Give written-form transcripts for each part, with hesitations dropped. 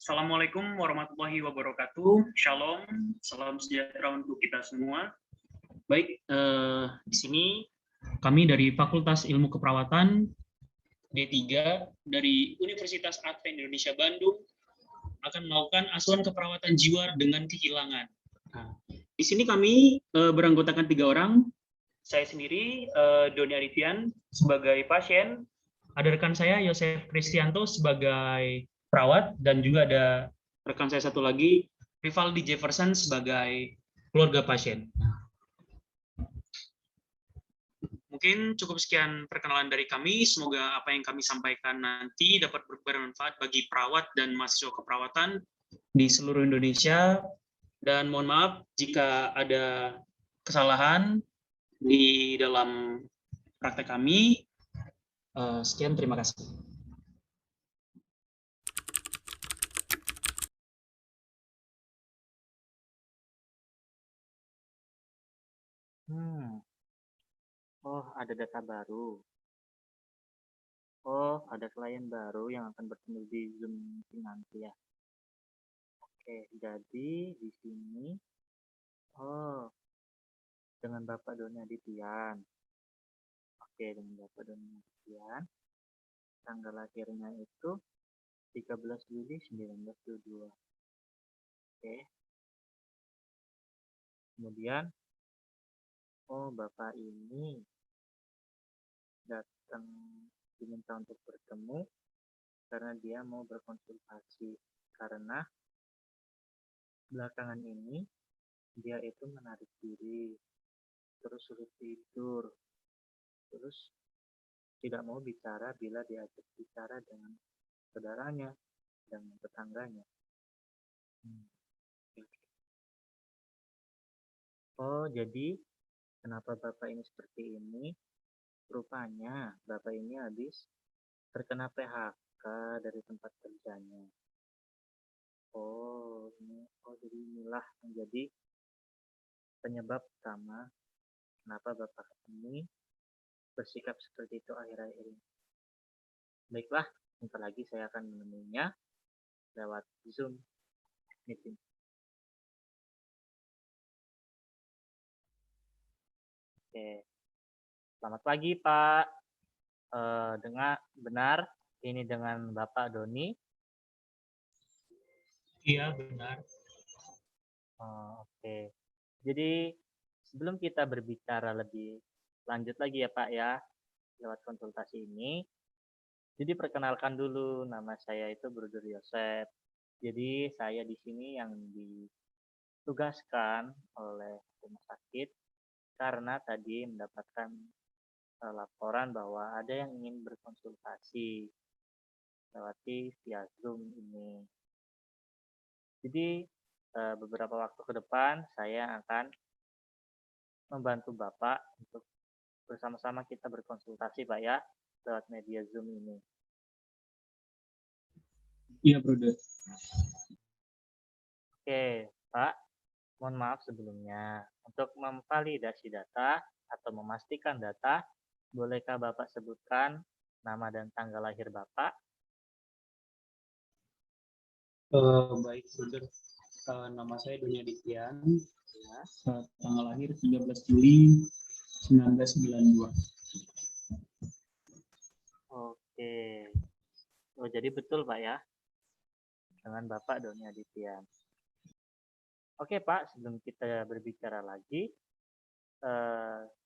Assalamualaikum warahmatullahi wabarakatuh. Shalom, salam sejahtera untuk kita semua. Baik, di sini kami dari Fakultas Ilmu Keperawatan D3 dari Universitas Advent Indonesia Bandung akan melakukan asuhan keperawatan jiwa dengan kehilangan. Nah, di sini kami beranggotakan 3 orang. Saya sendiri, Doni Arifian, sebagai pasien. Ada rekan saya, Yosef Kristianto, sebagai perawat, dan juga ada rekan saya satu lagi, Rivaldi Jefferson, sebagai keluarga pasien. Mungkin cukup sekian perkenalan dari kami. Semoga apa yang kami sampaikan nanti dapat bermanfaat bagi perawat dan mahasiswa keperawatan di seluruh Indonesia. Dan mohon maaf jika ada kesalahan di dalam praktek kami. Sekian, terima kasih. Oh, ada data baru. Oh, ada klien baru yang akan bertemu di Zoom meeting nanti ya. Oke, jadi di sini, oh, dengan Bapak Doni Adityan. Oke, dengan Bapak Doni Adityan. Tanggal lahirnya itu 13 Juli 1922. Oke. Kemudian, oh, Bapak ini datang diminta untuk bertemu karena dia mau berkonsultasi. Karena belakangan ini dia itu menarik diri, terus sulit tidur, terus tidak mau bicara bila diajak bicara dengan saudaranya, dengan tetangganya. Oh, jadi kenapa Bapak ini seperti ini? Rupanya Bapak ini habis terkena PHK dari tempat kerjanya. Oh, jadi inilah menjadi penyebab utama kenapa Bapak ini bersikap seperti itu akhir-akhir ini. Baiklah, sebentar lagi saya akan menemuinya lewat Zoom meeting. Oke, selamat pagi Pak. Dengar benar ini dengan Bapak Doni? Iya, benar. Oke. Jadi sebelum kita berbicara lebih lanjut lagi ya Pak ya, lewat konsultasi ini, jadi perkenalkan dulu, nama saya itu Bruder Yosef. Jadi saya di sini yang ditugaskan oleh rumah sakit karena tadi mendapatkan laporan bahwa ada yang ingin berkonsultasi lewati via Zoom ini. Jadi beberapa waktu ke depan saya akan membantu Bapak untuk bersama-sama kita berkonsultasi Pak ya, lewat media Zoom ini. Iya, Brother. Oke, Pak. Mohon maaf sebelumnya. Untuk memvalidasi data atau memastikan data, bolehkah Bapak sebutkan nama dan tanggal lahir Bapak? Baik, Brother. Nama saya Doni Adityan. Ya. Tanggal lahir 13 Juli 1992. Oke. Oh, jadi betul Pak ya? Dengan Bapak Doni Adityan. Oke Pak, sebelum kita berbicara lagi,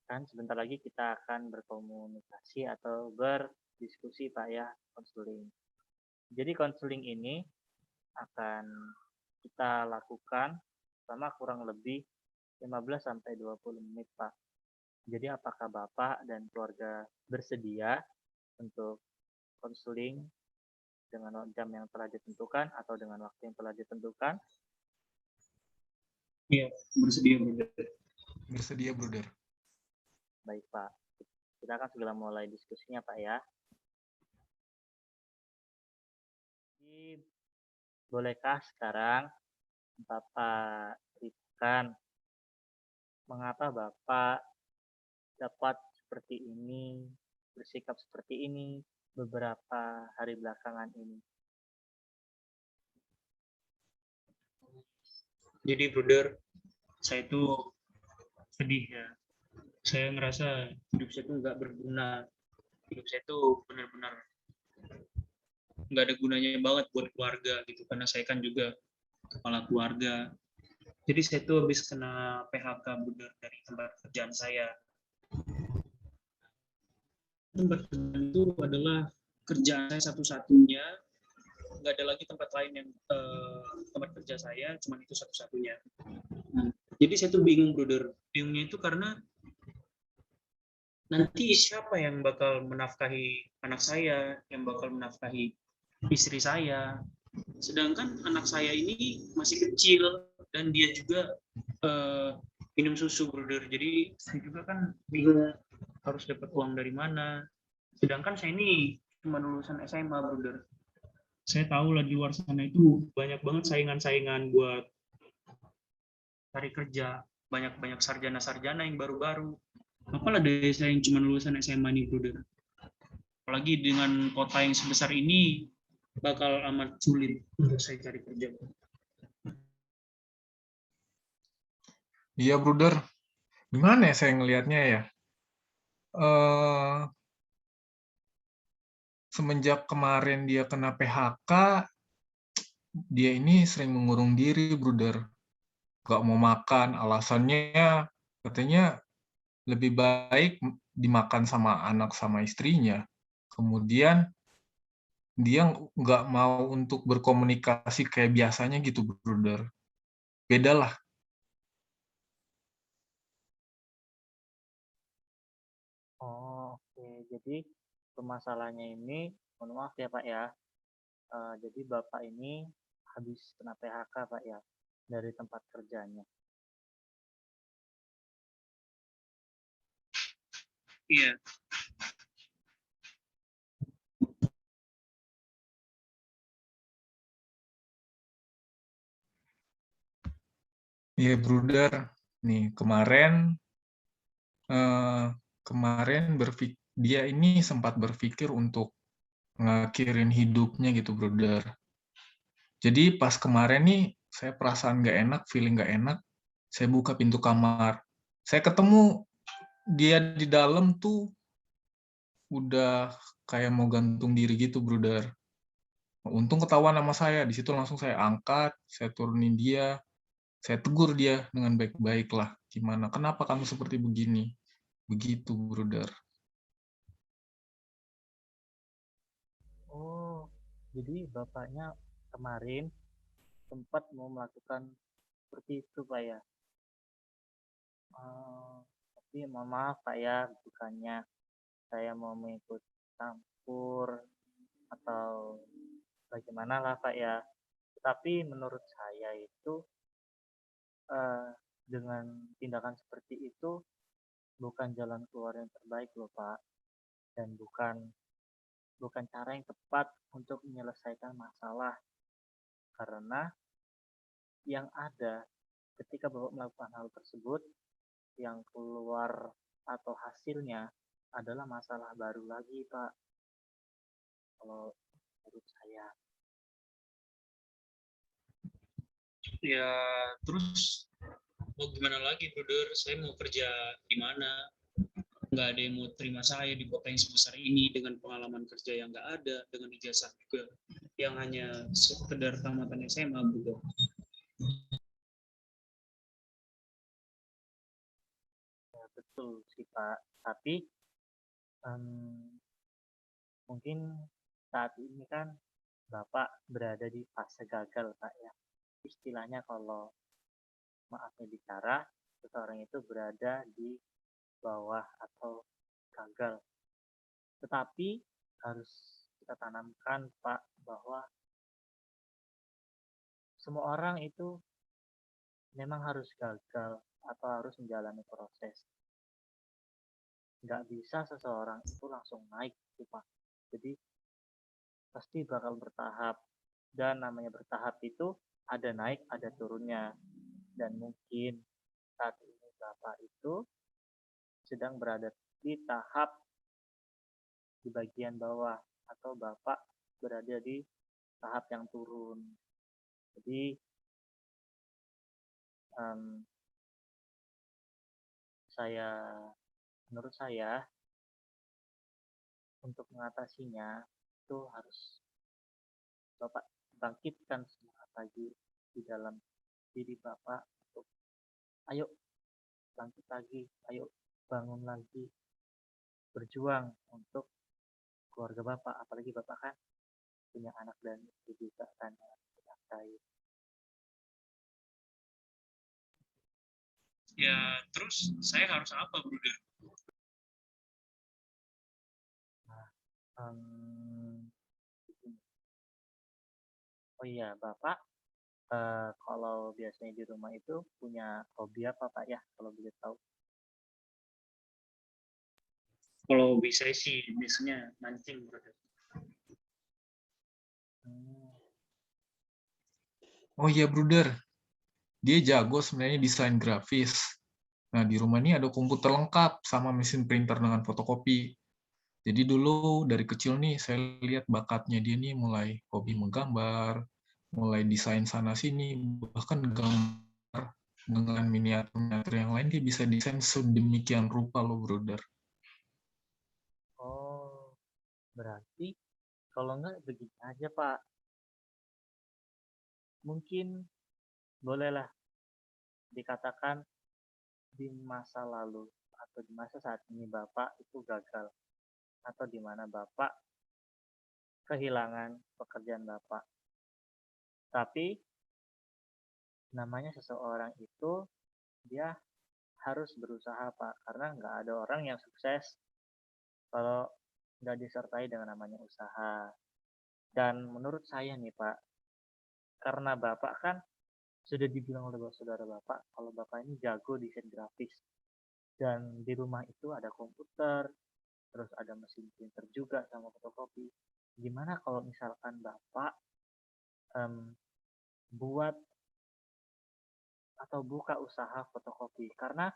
kan sebentar lagi kita akan berkomunikasi atau berdiskusi Pak ya, konseling. Jadi konseling ini akan kita lakukan selama kurang lebih 15-20 menit Pak. Jadi apakah Bapak dan keluarga bersedia untuk konseling dengan jam yang telah ditentukan atau dengan waktu yang telah ditentukan? Iya, bersedia, Brother. Bersedia, Brother. Baik, Pak. Kita akan segera mulai diskusinya, Pak ya. Jadi, bolehkah sekarang Bapak ceritakan mengapa Bapak dapat seperti ini, bersikap seperti ini beberapa hari belakangan ini? Jadi brother, saya itu sedih ya. Saya ngerasa hidup saya itu nggak berguna. Hidup saya itu benar-benar nggak ada gunanya banget buat keluarga gitu. Karena saya kan juga kepala keluarga. Jadi saya tuh habis kena PHK brother dari tempat kerjaan saya. Tempat kerjaan itu adalah kerjaan saya satu-satunya, nggak ada lagi tempat lain yang tempat kerja saya, cuma itu satu-satunya. Jadi saya tuh bingung brother, bingungnya itu karena nanti siapa yang bakal menafkahi anak saya, yang bakal menafkahi istri saya, sedangkan anak saya ini masih kecil dan dia juga minum susu brother, jadi saya juga kan bingung harus dapat uang dari mana, sedangkan saya ini cuma lulusan SMA brother. Saya tahu lah di luar sana itu banyak banget saingan-saingan buat cari kerja, banyak-banyak sarjana-sarjana yang baru-baru. Apalah dari saya yang cuma lulusan SMA nih, brother. Apalagi dengan kota yang sebesar ini, bakal amat sulit untuk saya cari kerja. Iya, brother. Gimana ya saya ngelihatnya ya? Semenjak kemarin dia kena PHK, dia ini sering mengurung diri, brother. Gak mau makan, alasannya katanya lebih baik dimakan sama anak sama istrinya. Kemudian dia nggak mau untuk berkomunikasi kayak biasanya gitu, brother. Beda lah. Oh, oke. Jadi permasalahannya ini, mohon maaf ya Pak ya. Jadi Bapak ini habis kena PHK Pak ya dari tempat kerjanya. Iya, Iya, brother. Nih, kemarin dia ini sempat berpikir untuk ngakhirin hidupnya gitu, brother. Jadi pas kemarin nih, saya perasaan nggak enak, feeling nggak enak, saya buka pintu kamar. Saya ketemu dia di dalam tuh udah kayak mau gantung diri gitu, brother. Untung ketahuan sama saya, di situ langsung saya angkat, saya turunin dia, saya tegur dia dengan baik-baik lah. Gimana, kenapa kamu seperti begini? Begitu, brother. Oh, jadi Bapaknya kemarin sempat mau melakukan seperti itu Pak ya. Tapi mohon maaf Pak ya, bukannya saya mau mengikut campur atau bagaimana lah Pak ya. Tapi menurut saya itu eh, dengan tindakan seperti itu bukan jalan keluar yang terbaik loh Pak, dan bukan bukan cara yang tepat untuk menyelesaikan masalah, karena yang ada ketika Bapak melakukan hal tersebut, yang keluar atau hasilnya adalah masalah baru lagi Pak, kalau menurut saya. ya terus mau gimana lagi, brother? Saya mau kerja di mana? Nggak ada yang mau terima saya di kota yang sebesar ini dengan pengalaman kerja yang nggak ada, dengan ijazah juga yang hanya sekedar tamatan SMA, brother. Ya, betul sih Pak, tapi um, mungkin saat ini kan Bapak berada di fase gagal Pak ya. Istilahnya kalau maafnya bicara, seseorang itu berada di bawah atau gagal. Tetapi harus kita tanamkan Pak bahwa semua orang itu memang harus gagal atau harus menjalani proses. Nggak bisa seseorang itu langsung naik gitu Pak. Jadi pasti bakal bertahap, dan namanya bertahap itu ada naik ada turunnya, dan mungkin saat ini Bapak itu sedang berada di tahap di bagian bawah, atau Bapak berada di tahap yang turun. Jadi em, menurut saya untuk mengatasinya itu harus Bapak bangkitkan semangat lagi di dalam diri Bapak untuk ayo bangkit lagi, ayo bangun lagi, berjuang untuk keluarga Bapak, apalagi Bapak kan punya anak dan istri juga kan yang dinafkahi. Ya, terus saya harus apa, Bruder? Em, oh iya, Bapak kalau biasanya di rumah itu punya hobi apa Pak ya, kalau boleh tahu? Kalau bisa sih, biasanya mancing, Bruder. Hmm, Oh iya, Bruder. Dia jago sebenarnya desain grafis. Nah, di rumah ini ada komputer lengkap sama mesin printer dengan fotokopi. Jadi dulu dari kecil nih saya lihat bakatnya dia nih mulai hobi menggambar, mulai desain sana sini, bahkan gambar dengan miniatur-miniatur yang lain dia bisa desain sedemikian rupa loh, Brother. Oh, berarti kalau nggak begini aja Pak, mungkin bolehlah dikatakan di masa lalu atau di masa saat ini Bapak itu gagal atau di mana Bapak kehilangan pekerjaan Bapak. Tapi namanya seseorang itu dia harus berusaha Pak, karena nggak ada orang yang sukses kalau nggak disertai dengan namanya usaha. Dan menurut saya nih Pak, karena Bapak kan sudah dibilang oleh saudara Bapak, kalau Bapak ini jago desain grafis. Dan di rumah itu ada komputer, terus ada mesin printer juga sama fotokopi. Gimana kalau misalkan Bapak buat atau buka usaha fotokopi? Karena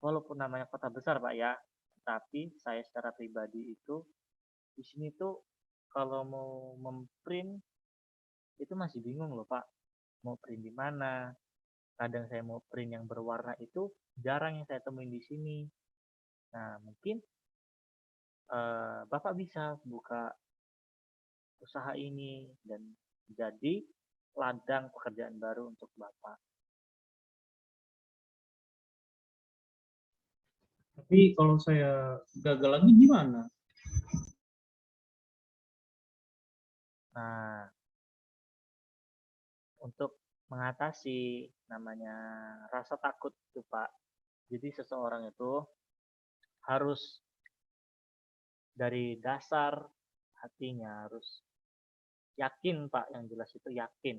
walaupun namanya kota besar Pak ya, tapi saya secara pribadi itu di sini tuh kalau mau memprint itu masih bingung loh Pak. Mau print di mana? Kadang saya mau print yang berwarna itu jarang yang saya temuin di sini. Nah, mungkin Bapak bisa buka usaha ini dan jadi ladang pekerjaan baru untuk Bapak. Tapi kalau saya gagal lagi gimana? Nah, untuk mengatasi namanya rasa takut itu Pak. Jadi seseorang itu harus dari dasar hatinya harus yakin Pak, yang jelas itu yakin.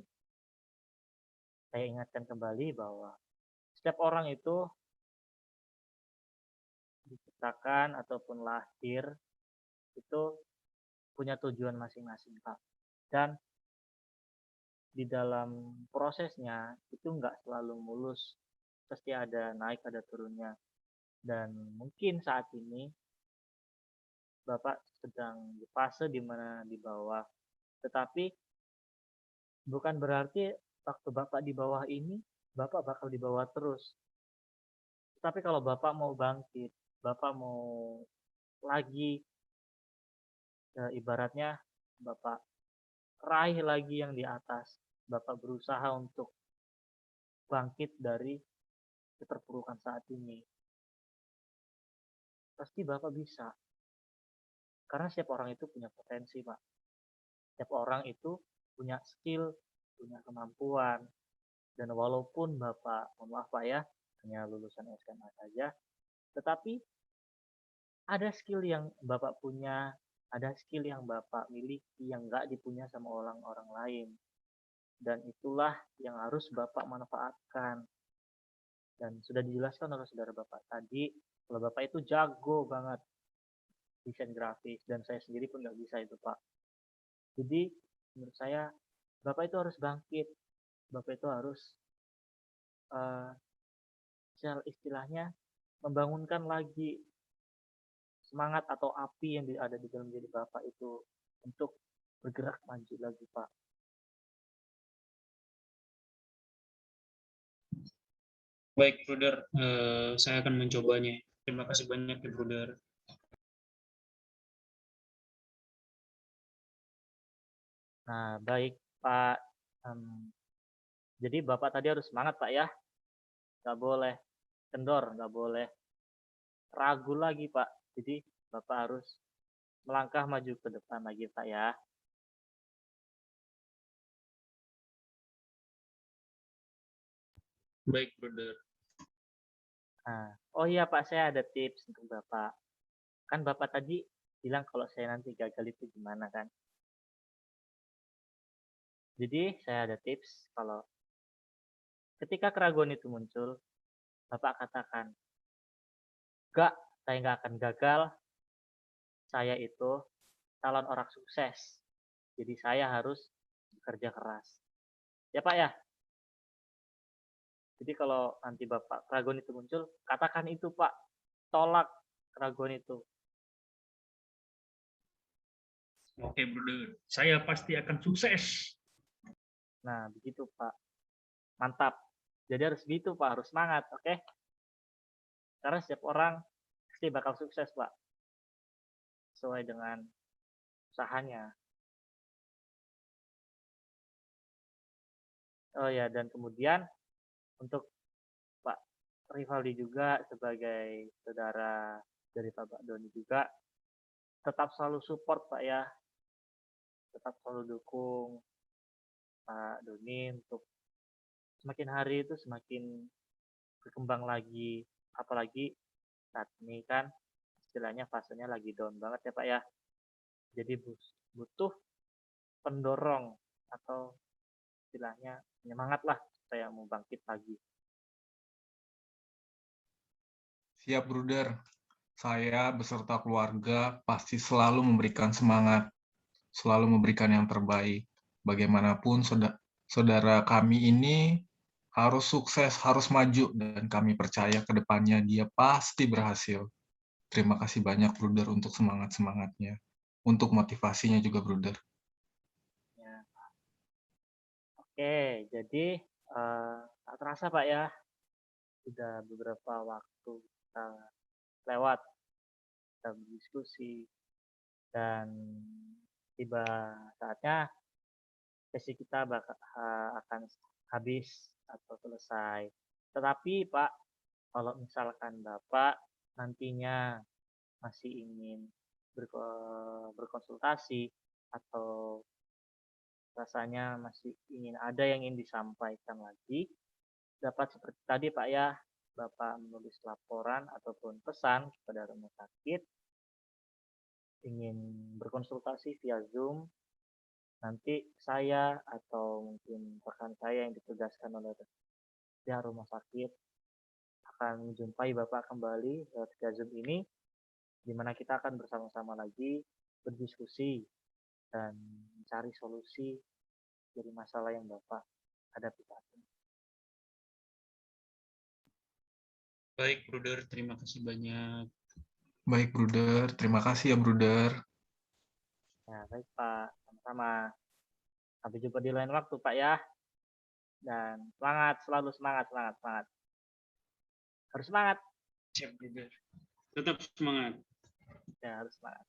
Saya ingatkan kembali bahwa setiap orang itu diciptakan ataupun lahir itu punya tujuan masing-masing Pak. Dan di dalam prosesnya itu nggak selalu mulus, pasti ada naik ada turunnya. Dan mungkin saat ini Bapak sedang di fase di mana di bawah, tetapi bukan berarti waktu Bapak di bawah ini Bapak bakal di bawah terus. Tapi kalau Bapak mau bangkit, Bapak mau lagi ibaratnya Bapak raih lagi yang di atas, Bapak berusaha untuk bangkit dari keterpurukan saat ini. Pasti Bapak bisa. Karena setiap orang itu punya potensi, Pak. Setiap orang itu punya skill, punya kemampuan. Dan walaupun Bapak, mohon maaf Pak ya, hanya lulusan SMA saja, tetapi ada skill yang Bapak punya, ada skill yang Bapak miliki yang nggak dipunya sama orang-orang lain. Dan itulah yang harus Bapak manfaatkan. Dan sudah dijelaskan oleh saudara Bapak tadi, kalau Bapak itu jago banget desain grafis, dan saya sendiri pun nggak bisa itu Pak. Jadi menurut saya Bapak itu harus bangkit, Bapak itu harus uh, istilahnya membangunkan lagi semangat atau api yang ada di dalam diri Bapak itu untuk bergerak maju lagi Pak. Baik, Bruder. Saya akan mencobanya. Terima kasih banyak ya, Bruder. Nah, baik, Pak. Jadi Bapak tadi harus semangat, Pak ya. Nggak boleh kendor, nggak boleh ragu lagi, Pak. Jadi Bapak harus melangkah maju ke depan lagi, Pak ya. Baik, Bruder. Nah, oh iya Pak, saya ada tips untuk Bapak. Kan Bapak tadi bilang kalau saya nanti gagal itu gimana kan. Jadi saya ada tips kalau ketika keraguan itu muncul, Bapak katakan, enggak, saya nggak akan gagal, saya itu calon orang sukses. Jadi saya harus bekerja keras. Ya Pak ya? Jadi kalau nanti Bapak keraguan itu muncul, katakan itu Pak, tolak keraguan itu. Oke, Bruder. Saya pasti akan sukses. Nah, begitu Pak. Mantap. Jadi harus gitu Pak, harus semangat, oke? Karena setiap orang pasti bakal sukses Pak. Sesuai dengan usahanya. Oh ya, dan kemudian untuk Pak Rivaldi juga sebagai saudara dari Pak Doni juga, tetap selalu support Pak ya. Tetap selalu dukung Pak Doni untuk semakin hari itu semakin berkembang lagi. Apalagi saat ini kan istilahnya fasenya lagi down banget ya Pak ya. Jadi butuh pendorong atau istilahnya penyemangat lah supaya mau bangkit lagi. Siap, Bruder. Saya beserta keluarga pasti selalu memberikan semangat, selalu memberikan yang terbaik. Bagaimanapun saudara kami ini harus sukses, harus maju, dan kami percaya ke depannya dia pasti berhasil. Terima kasih banyak, Bruder, untuk semangat-semangatnya. Untuk motivasinya juga, Bruder. Ya. Oke, jadi tak terasa Pak ya, sudah beberapa waktu kita lewat, kita berdiskusi, dan tiba saatnya sesi kita akan habis atau selesai. Tetapi Pak, kalau misalkan Bapak nantinya masih ingin berkonsultasi atau rasanya masih ingin ada yang ingin disampaikan lagi, dapat seperti tadi Pak ya, Bapak menulis laporan ataupun pesan kepada rumah sakit, ingin berkonsultasi via Zoom, nanti saya atau mungkin rekan saya yang ditugaskan oleh pihak rumah sakit akan menjumpai Bapak kembali lewat via Zoom ini, di mana kita akan bersama-sama lagi berdiskusi dan mencari solusi dari masalah yang Bapak hadapi saat ini. Baik, Bruder. Terima kasih banyak. Baik, Bruder. Terima kasih ya, Bruder. Ya, baik Pak. Sama-sama. Sampai jumpa di lain waktu Pak ya. Dan semangat, selalu semangat, semangat, semangat. Harus semangat. Siap, Bruder. Tetap semangat. Ya, harus semangat.